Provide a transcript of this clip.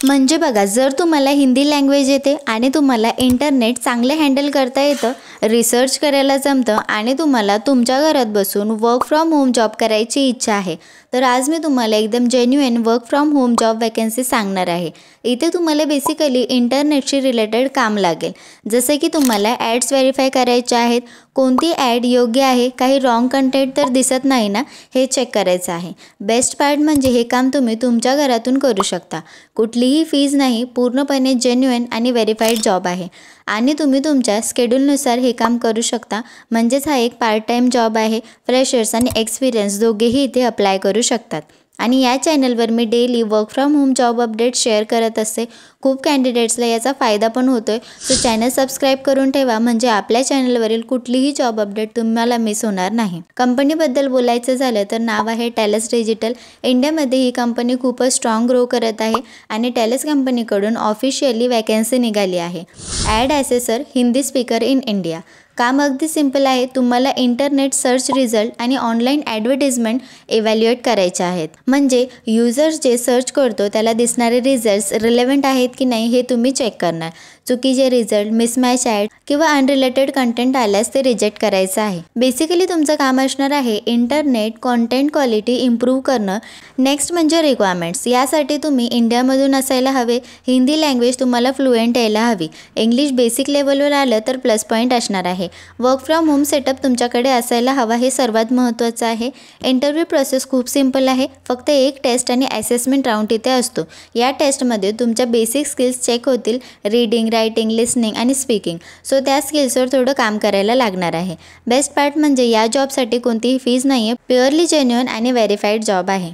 म्हणजे बघा, जर तुम्हाला हिंदी लँग्वेज येते आणि तुम्हाला इंटरनेट चांगले हँडल करता येतं, रिसर्च करायला जमतं आणि तुम्हाला तुमच्या घरात बसून वर्क फ्रॉम होम जॉब करायची इच्छा आहे, तर आज मी तुम्हाला एकदम genuine work from home job vacancy सांगणार आहे. इथे तुम्हाला बेसिकली इंटरनेटशी रिलेटेड काम लागेल. जसे की तुम्हाला ॲड्स व्हेरीफाय करायचे आहेत, कोणती ॲड योग्य आहे, काही रॉंग कंटेंट तर दिसत नाही ना, हे चेक करायचं आहे. बेस्ट पार्ट म्हणजे हे काम तुम्ही तुमच्या घरातून करू शकता. कुठलीही फीज नाही, पूर्णपणे जेन्युइन आणि व्हेरीफाईड जॉब आहे आणि तुम्ही तुमच्या स्केड्यूलनुसार हे काम करू शकता. म्हणजेच हा एक पार्ट टाईम जॉब आहे. फ्रेशर्स आणि एक्सपिरियन्स दोघेही इथे अप्लाय करू शकतात. आणि या चॅनलवर मी daily work from home job update share करत असते. खूप कॅन्डिडेट्सला याचा फायदा पण होतोय. सो चॅनल सबस्क्राईब करून ठेवा, म्हणजे आपल्या चॅनलवरील कुठलीही जॉब अपडेट तुम्हाला मिस होणार नाही. कंपनीबद्दल बोलायचं झालं तर नाव आहे टॅलेस डिजिटल. इंडियामध्ये ही कंपनी खूपच स्ट्रॉंग ग्रो करत आहे आणि टॅलेस कंपनीकडून ऑफिशियली वॅकन्सी निघाली आहे. Ad assessor Hindi speaker in India. काम अगदी सिंपल आहे. तुम्हाला इंटरनेट सर्च रिझल्ट आणि ऑनलाईन ॲडव्हर्टिजमेंट इव्हॅल्युएट करायचे आहेत. म्हणजे युजर्स जे सर्च करतो त्याला दिसणारे रिझल्ट्स रिलेव्हंट आहेत की नाही हे तुम्ही चेक करणार. चुकीचे रिझल्ट, मिसमॅच ॲड किंवा अनरिलेटेड कंटेंट आल्यास ते रिजेक्ट करायचं आहे. बेसिकली तुमचं काम असणार आहे इंटरनेट कॉन्टेंट क्वालिटी इम्प्रूव्ह करणं. नेक्स्ट म्हणजे रिक्वायरमेंट्स. यासाठी तुम्ही इंडियामधून असायला हवे. हिंदी लँग्वेज तुम्हाला फ्लुएंट यायला हवी. इंग्लिश बेसिक लेवलवर आलं तर प्लस पॉईंट असणार आहे. वर्क फ्रॉम होम सेटअप तुमच्याकडे असायला हवा, हे सर्वात महत्त्वाचं आहे. इंटरव्ह्यू प्रोसेस खूप सिंपल आहे. फक्त एक टेस्ट आणि असेसमेंट राऊंड इथे असतो. या टेस्टमध्ये तुमच्या बेसिक स्किल्स चेक होतील. रीडिंग, रायटिंग, लिसनिंग आणि स्पीकिंग. सो त्या स्किल्सवर थोडं काम करायला लागणार आहे. बेस्ट पार्ट म्हणजे या जॉबसाठी कोणतीही फीज नाही आहे. प्युअरली जेन्युइन आणि व्हेरीफाईड जॉब आहे.